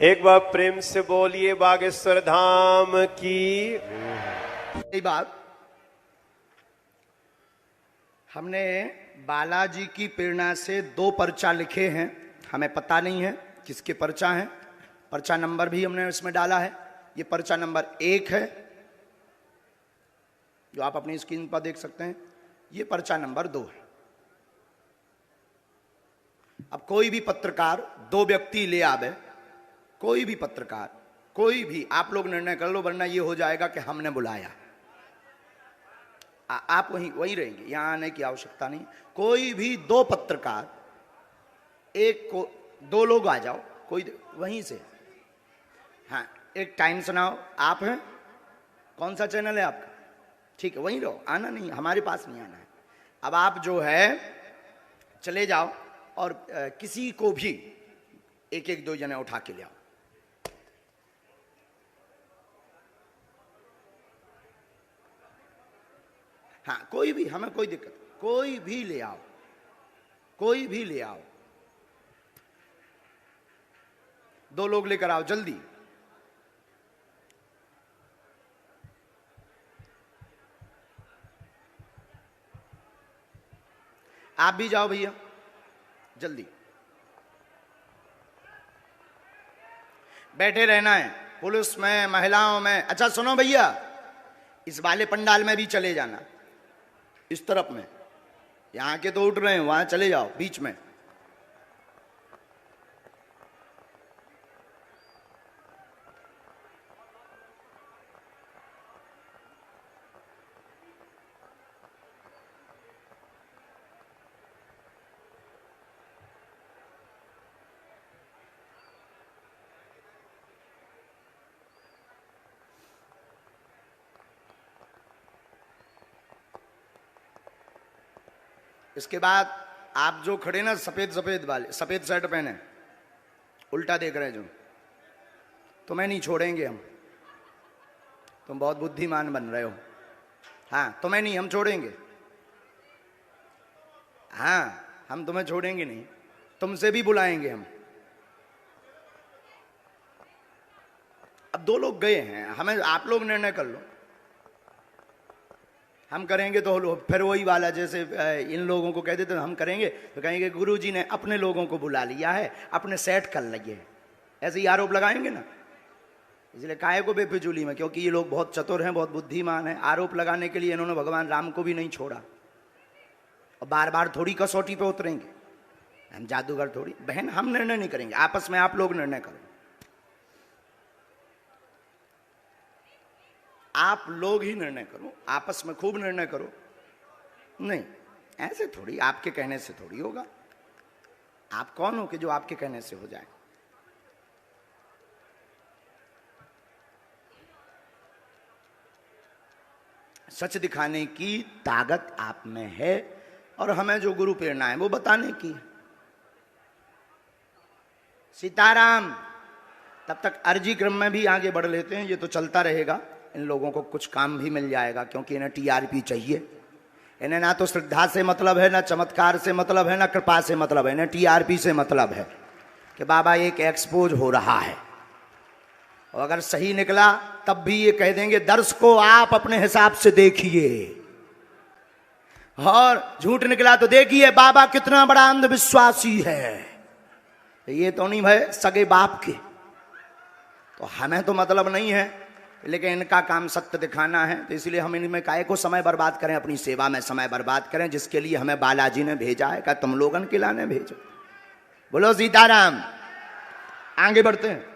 एक बार प्रेम से बोलिए बागेश्वर धाम की। यही बात हमने बालाजी की प्रेरणा से 2 पर्चा लिखे हैं। हमें पता नहीं है किसके पर्चा हैं। पर्चा नंबर भी हमने इसमें डाला है। ये पर्चा नंबर 1 है जो आप अपनी स्क्रीन पर देख सकते हैं। ये पर्चा नंबर 2 है। अब कोई भी पत्रकार 2 व्यक्ति ले आवे, कोई भी पत्रकार, कोई भी, आप लोग निर्णय कर लो, वरना ये हो जाएगा कि हमने बुलाया। आप वहीं रहेंगे, यहां आने की आवश्यकता नहीं। कोई भी 2 पत्रकार, एक को 2 लोग आ जाओ, कोई वहीं से। हाँ, एक टाइम सुनाओ। आप हैं, कौन सा चैनल है आपका? ठीक है, वहीं रहो, आना नहीं, हमारे पास नहीं आना है। अब आप जो है चले जाओ और किसी को भी एक एक 2 जने उठा के ले आओ। हाँ, कोई भी, हमें कोई दिक्कत, कोई भी ले आओ, कोई भी ले आओ। 2 लोग लेकर आओ जल्दी। आप भी जाओ भैया, जल्दी बैठे रहना है। पुलिस में, महिलाओं में। अच्छा सुनो भैया, इस वाले पंडाल में भी चले जाना, इस तरफ में। यहां के तो उठ रहे हैं, वहां चले जाओ बीच में। इसके बाद आप जो खड़े ना, सफेद सफेद वाले, सफेद शर्ट पहने, उल्टा देख रहे जो, तुम्हें नहीं छोड़ेंगे हम। तुम बहुत बुद्धिमान बन रहे हो। हाँ, तुम्हें नहीं, हम छोड़ेंगे। हाँ, हम तुम्हें छोड़ेंगे नहीं, तुमसे भी बुलाएंगे हम। अब 2 लोग गए हैं, हमें, आप लोग निर्णय कर लो। हम करेंगे तो फिर वही वाला, जैसे इन लोगों को कह देते हम करेंगे तो कहेंगे गुरुजी ने अपने लोगों को बुला लिया है, अपने सेट कर लिए। ऐसे ही आरोप लगाएंगे ना। इसलिए काहे को बेफिजूली में, क्योंकि ये लोग बहुत चतुर हैं, बहुत बुद्धिमान हैं। आरोप लगाने के लिए इन्होंने भगवान राम को भी नहीं छोड़ा, और बार बार थोड़ी कसौटी पे उतरेंगे। हम जादूगर थोड़ी। बहन, हम निर्णय नहीं करेंगे, आपस में आप लोग निर्णय करो। आप लोग ही निर्णय करो, आपस में खूब निर्णय करो। नहीं, ऐसे थोड़ी, आपके कहने से थोड़ी होगा। आप कौन हो कि जो आपके कहने से हो जाए? सच दिखाने की ताकत आप में है, और हमें जो गुरु प्रेरणा है वो बताने की। सीताराम। तब तक अर्जी क्रम में भी आगे बढ़ लेते हैं, ये तो चलता रहेगा। इन लोगों को कुछ काम भी मिल जाएगा, क्योंकि इन्हें टीआरपी चाहिए। इन्हें ना तो श्रद्धा से मतलब है, ना चमत्कार से मतलब है, ना कृपा से मतलब है। इन्हें टीआरपी से मतलब है कि बाबा एक एक्सपोज हो रहा है, और अगर सही निकला तब भी ये कह देंगे दर्श को आप अपने हिसाब से देखिए, और झूठ निकला तो देखिए बाबा कितना बड़ा अंधविश्वासी है। ये तो नहीं भाई सगे बाप के। तो हमें तो मतलब नहीं है, लेकिन इनका काम सत्य दिखाना है। तो इसलिए हम इनमें काहे को समय बर्बाद करें, अपनी सेवा में समय बर्बाद करें, जिसके लिए हमें बालाजी ने भेजा है। क्या तुम लोगन के लाने भेजो? बोलो सीताराम। आगे बढ़ते हैं।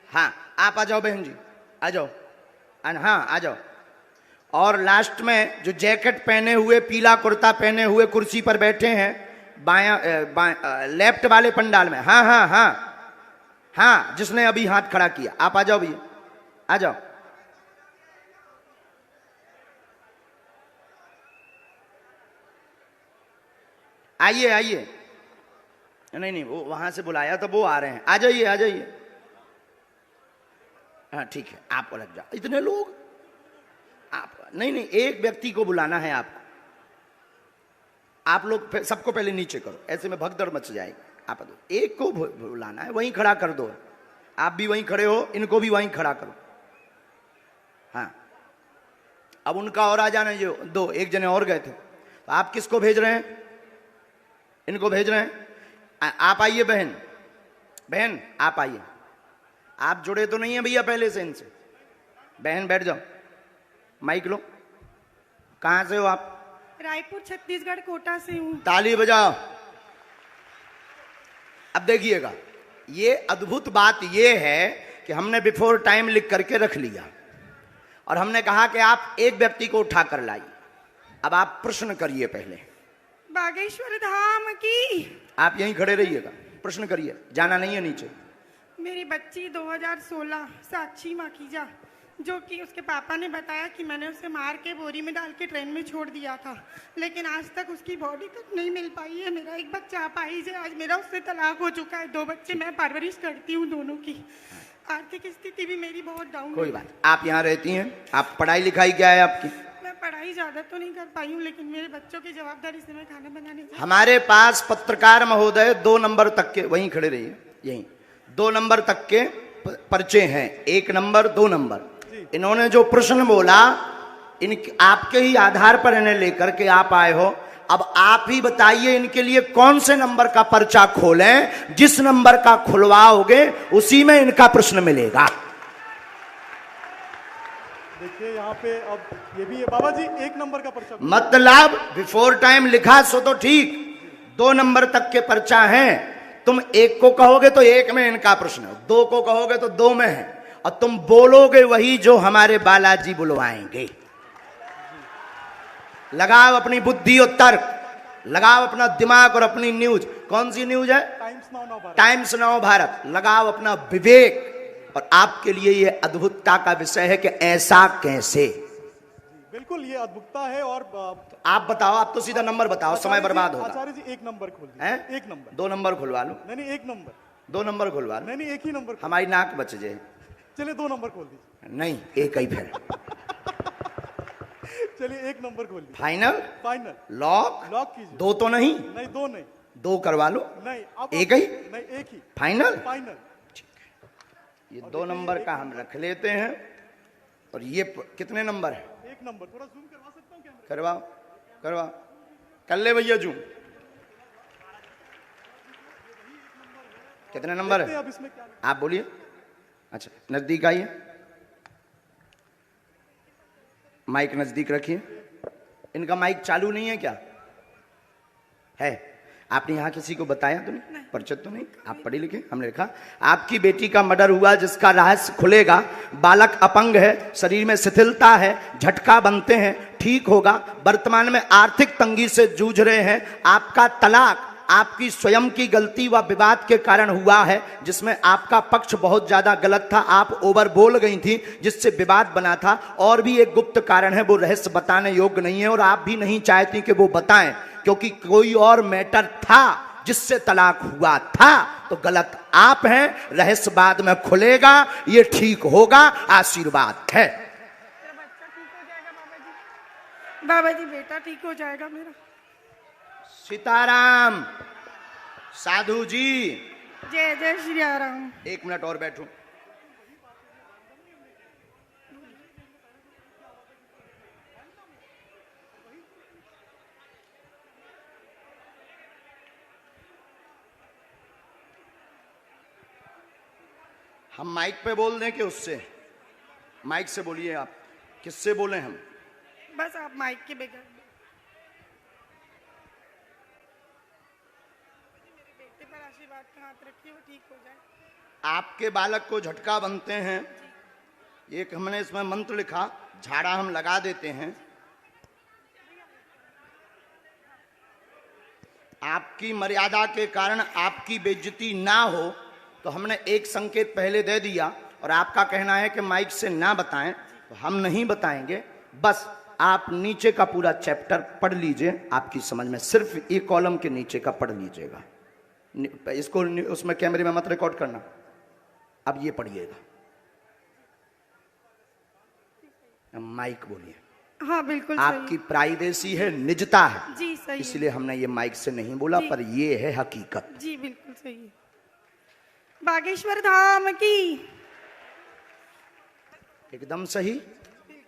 हाँ, आप आ जाओ बहन जी, आ जाओ। हाँ, आ जाओ। और लास्ट में जो जैकेट पहने हुए, पीला कुर्ता पहने हुए कुर्सी पर बैठे हैं, लेफ्ट वाले पंडाल में। हाँ हाँ हाँ हाँ, जिसने अभी हाथ खड़ा किया, आप आ जाओ भैया, आ जाओ। आइए आइए, नहीं नहीं, वो वहां से बुलाया तो वो आ रहे हैं, आ जाइए आ जाइए। हाँ ठीक है, आप अलग जाओ। इतने लोग, आप नहीं नहीं, एक व्यक्ति को बुलाना है आपको। आप लोग सबको पहले नीचे करो, ऐसे में भगदड़ मच जाएगी। आप दो, एक को बुलाना है, वहीं खड़ा कर दो। आप भी वहीं खड़े हो, इनको भी वहीं खड़ा करो। हाँ, अब उनका और आ जाना, जो दो एक जने और गए थे। तो आप किसको भेज रहे हैं? इनको भेज रहे हैं। आप आइए बहन, बहन आप आइए। आप जुड़े तो नहीं है भैया पहले से इनसे? बहन बैठ जाओ, माइक लो। कहां से हो आप? रायपुर छत्तीसगढ़ कोटा से हूँ। ताली बजाओ। अब देखिएगा, ये अद्भुत बात ये है कि हमने बिफोर टाइम लिख करके रख लिया और हमने कहा कि आप एक व्यक्ति को उठा कर लाइए। अब आप प्रश्न करिए पहले। बागेश्वर धाम की। आप यहीं खड़े रहिएगा, प्रश्न करिए, जाना नहीं है नीचे। मेरी बच्ची 2016 साक्षी माखीजा, जो कि उसके पापा ने बताया कि मैंने उसे मार के बोरी में डाल के ट्रेन में छोड़ दिया था, लेकिन आज तक उसकी बॉडी तक नहीं मिल पाई है। मेरा एक बच्चा अपाहिज है, आज मेरा उससे तलाक हो चुका है। 2 बच्चे मैं परवरिश करती हूँ दोनों की। आर्थिक स्थिति भी मेरी बहुत डाउन है। कोई बात, आप यहाँ रहती हैं, आप पढ़ाई लिखाई क्या है आपकी? मैं पढ़ाई ज्यादा तो नहीं कर पाई हूँ, लेकिन मेरे बच्चों की जवाबदारी से मैं खाना बनाने जाती हूँ। हमारे पास पत्रकार महोदय 2 नंबर तक के, वहीं खड़े रहिए, यहीं 2 नंबर तक के पर्चे हैं, 1 नंबर 2 नंबर। इन्होंने जो प्रश्न बोला, इन आपके ही आधार पर इन्हें लेकर के आप आए हो। अब आप ही बताइए इनके लिए कौन से नंबर का पर्चा खोलें? जिस नंबर का खुलवाओगे उसी में इनका प्रश्न मिलेगा। देखिए यहाँ पे अब ये भी है बाबा जी, 1 नंबर का पर्चा। मतलब बिफोर टाइम लिखा सो तो ठीक, 2 नंबर तक के पर्चा हैं। तुम 1 को कहोगे तो 1 में इनका प्रश्न है, 2 को कहोगे तो 2 में है, और तुम बोलोगे वही जो हमारे बालाजी बुलवाएंगे। लगाओ अपनी बुद्धि और तर्क, लगाओ अपना दिमाग और अपनी न्यूज। कौन सी न्यूज है? Times now Bharat. लगाओ अपना विवेक। और आपके लिए यह अद्भुतता का विषय है कि ऐसा कैसे। बिल्कुल ये अद्भुतता है। और आप बताओ, आप तो सीधा नंबर बताओ, समय बर्बाद होगा। आचार्य जी 1 नंबर खोल दीजिए। 1 नंबर। 2 नंबर खुलवा लो। नहीं 1 नंबर। 2 नंबर खुलवा लो। नहीं 1 ही नंबर। हमारी नाक बच जाए। चलिए 2 नंबर खोल दीजिए। नहीं, 1 ही फिर। चलिए 1 नंबर खोल दीजिए। फाइनल? फाइनल। लॉक? लॉक कीजिए। 2 तो नहीं? नहीं 2 नहीं। 2 करवा लो। नहीं 1 ही? नहीं 1 ही। फाइनल? फाइनल। ये 2 नंबर का हम रख लेते हैं। और ये कितने नंबर है? 1 नंबर। थोड़ा जूम करवा सकता हूँ कैमरा? करवाओ करवाओ, कर ले भैया जूम। कितने नंबर है? अब इसमें क्या? आप बोलिए। अच्छा, नजदीक आइए, माइक नजदीक रखिए। इनका माइक चालू नहीं है क्या? है? आपने यहाँ किसी को बताया तो नहीं? परिचित तो नहीं? आप पढ़े लिखे? हमने लिखा आपकी बेटी का मर्डर हुआ, जिसका रहस्य खुलेगा। बालक अपंग है, शरीर में शिथिलता है, झटका बनते हैं, ठीक होगा। वर्तमान में आर्थिक तंगी से जूझ रहे हैं। आपका तलाक आपकी स्वयं की गलती व विवाद के कारण हुआ है, जिसमें आपका पक्ष बहुत ज्यादा गलत था। आप ओवर बोल गई थी, जिससे विवाद बना था। और भी एक गुप्त कारण है, वो रहस्य बताने योग्य नहीं है और आप भी नहीं चाहती कि वो बताएं, क्योंकि कोई और मैटर था जिससे तलाक हुआ था। तो गलत आप हैं, रहस्य बाद में खुलेगा, ये ठीक होगा, आशीर्वाद है। बाबा जी बेटा ठीक हो जाएगा मेरा। सीताराम। साधु जी। जय जय श्री राम। 1 मिनट और बैठो। हम माइक पे बोल दें कि उससे? माइक से बोलिए। आप किससे बोले? हम बस आप माइक के बगैर। मेरे बेटे पर आशीर्वाद का हाथ रखिए, वो ठीक हो जाए। आपके बालक को झटका बनते हैं, एक हमने इसमें मंत्र लिखा, झाड़ा हम लगा देते हैं। आपकी मर्यादा के कारण आपकी बेइज्जती ना हो, तो हमने एक संकेत पहले दे दिया। और आपका कहना है कि माइक से ना बताएं, तो हम नहीं बताएंगे। बस आप नीचे का पूरा चैप्टर पढ़ लीजिए, आपकी समझ में। सिर्फ एक कॉलम के नीचे का पढ़ लीजिएगा, इसको उसमें कैमरे में मत रिकॉर्ड करना। अब ये पढ़िएगा, माइक बोलिए। हाँ बिल्कुल आपकी प्राइवेसी है, निजता है, जी सही इसलिए हमने ये माइक से नहीं बोला, पर ये है हकीकत। जी बिल्कुल सही है। बागेश्वर धाम की एकदम सही।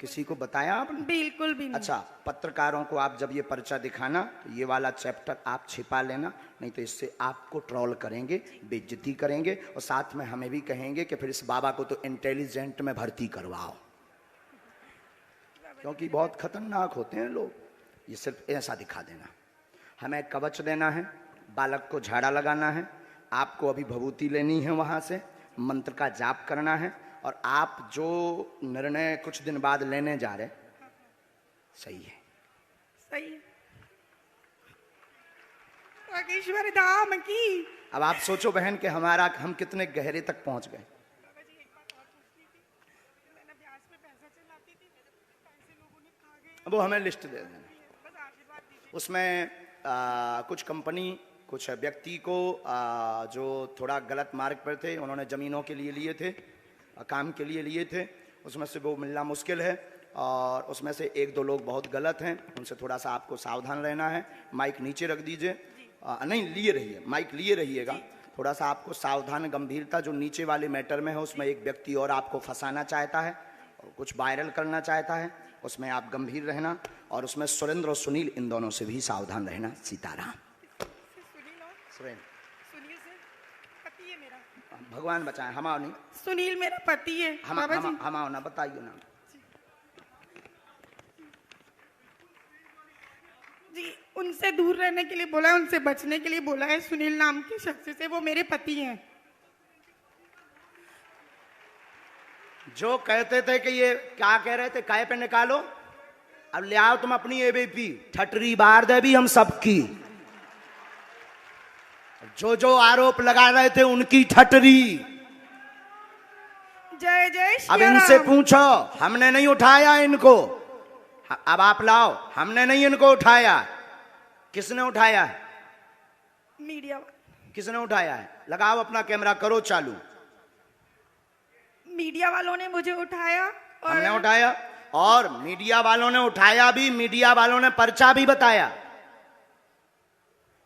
किसी को बताया आपने? बिल्कुल भी नहीं। अच्छा, पत्रकारों को आप जब ये पर्चा दिखाना तो ये वाला चैप्टर आप छिपा लेना, नहीं तो इससे आपको ट्रोल करेंगे, बेइज्जती करेंगे, और साथ में हमें भी कहेंगे कि फिर इस बाबा को तो इंटेलिजेंट में भर्ती करवाओ, क्योंकि बहुत खतरनाक होते हैं लोग। ये सिर्फ ऐसा दिखा देना। हमें कवच देना है, बालक को झाड़ा लगाना है, आपको अभी भभूति लेनी है, वहाँ से मंत्र का जाप करना है, और आप जो निर्णय कुछ दिन बाद लेने जा रहे सही है। सही है। बागेश्वर धाम की। अब आप सोचो बहन कि हम कितने गहरे तक पहुंच गए। वो हमें लिस्ट दे देना, उसमें कुछ कंपनी, कुछ व्यक्ति को जो थोड़ा गलत मार्ग पर थे, उन्होंने ज़मीनों के लिए लिए थे, काम के लिए लिए थे, उसमें से वो मिलना मुश्किल है, और उसमें से एक दो लोग बहुत गलत हैं, उनसे थोड़ा सा आपको सावधान रहना है। माइक नीचे रख दीजिए, नहीं लिए रहिए, माइक लिए रहिएगा, थोड़ा सा आपको सावधान, गंभीरता। जो नीचे वाले मैटर में है उसमें एक व्यक्ति और आपको फंसाना चाहता है और कुछ वायरल करना चाहता है, उसमें आप गंभीर रहना, और उसमें सुरेंद्र और सुनील, इन दोनों से भी सावधान रहना। सीताराम। पति है मेरा। भगवान बचाए, हमाओ नहीं। सुनील मेरा पति है। हमाओ ना, बताइए ना जी। उनसे दूर रहने के लिए बोला है, उनसे बचने के लिए बोला है। सुनील नाम के शख्स से, वो मेरे पति हैं। जो कहते थे कि ये क्या कह रहे थे, काय पे निकालो, अब ले आओ तुम अपनी एबीपी, ठटरी बार दे भी हम सबकी। जो जो आरोप लगा रहे थे उनकी ठटरी। जय जय श्री अब राम। इनसे पूछो, हमने नहीं उठाया इनको, अब आप लाओ, हमने नहीं इनको उठाया। किसने उठाया है? मीडिया। किसने उठाया है? लगाओ अपना कैमरा, करो चालू। मीडिया वालों ने मुझे उठाया और हमने उठाया, और मीडिया वालों ने उठाया भी, मीडिया वालों ने पर्चा भी बताया।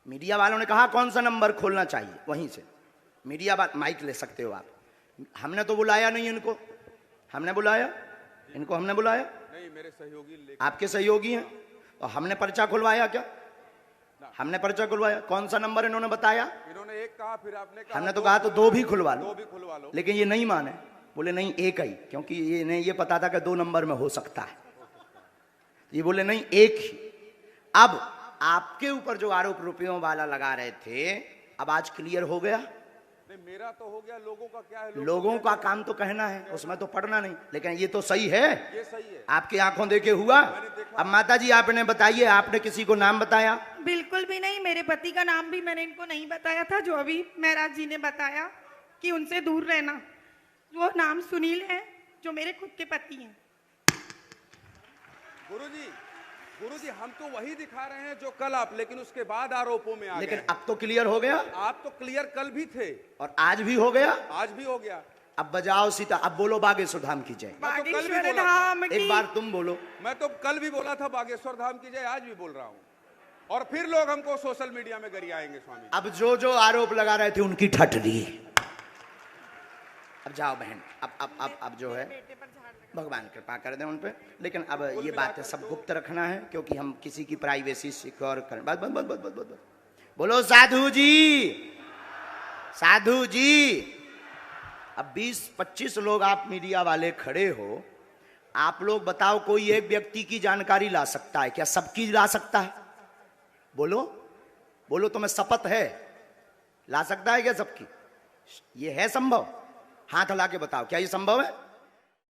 मीडिया वालों ने कहा कौन सा नंबर खोलना चाहिए, वहीं से मीडिया बात, माइक ले सकते हो आप। हमने तो बुलाया नहीं इनको, हमने बुलाया इनको, हमने बुलाया नहीं, मेरे सहयोगी आपके सहयोगी हैं, तो हमने पर्चा खुलवाया क्या? हमने पर्चा खुलवाया। कौन सा नंबर इन्होंने बताया? इन्होंने एक कहा, फिर आपने कहा, हमने तो कहा तो दो भी खुलवा लो, दो भी खुलवा लो, लेकिन ये नहीं माने, बोले नहीं एक ही, क्योंकि ये नहीं, ये पता था कि 2 नंबर में हो सकता है, ये बोले नहीं एक ही। अब आपके ऊपर जो आरोप रुपयों वाला लगा रहे थे, अब आज क्लियर हो गया। नहीं मेरा तो हो गया, लोगों का क्या है? लोगों का काम तो कहना है, उसमें तो पढ़ना नहीं, लेकिन ये तो सही है, ये सही है, आपकी आंखों देखे हुआ। अब माता जी आपने बताइए, आपने किसी को नाम बताया? बिल्कुल भी नहीं। मेरे पति का नाम भी मैंने इनको नहीं बताया था, जो अभी महाराज जी ने बताया कि उनसे दूर रहना। वो नाम सुनील है, जो मेरे खुद के पति हैं। गुरुजी हम तो वही दिखा रहे हैं जो कल आप, लेकिन उसके बाद आरोपों में आ गए। लेकिन अब तो क्लियर हो गया। आप तो क्लियर कल भी थे और आज भी हो गया। आज भी हो गया। अब बजाओ सीता, अब बोलो बागेश्वर धाम की जय। बागेश्वर धाम की। एक बार तुम बोलो। मैं तो कल भी बोला था बागेश्वर धाम की जय, आज भी बोल रहा हूँ, और फिर लोग हमको सोशल मीडिया में गरियाएंगे स्वामी। अब जो जो आरोप लगा रहे थे उनकी ठटरी। अब जाओ बहन, अब जो है भगवान कृपा कर दें उन पे। लेकिन अब ये बातें सब गुप्त रखना है, क्योंकि हम किसी की प्राइवेसी सिक्योर करें। बस बस बस बस बस बस। बोलो साधु जी, साधु जी। अब 20-25 लोग आप मीडिया वाले खड़े हो, आप लोग बताओ कोई एक व्यक्ति की जानकारी ला सकता है क्या? सबकी ला सकता है? बोलो बोलो, तुम्हें शपथ है? ला सकता है क्या सबकी? ये है संभव? हाथ हिला के बताओ, क्या ये संभव है?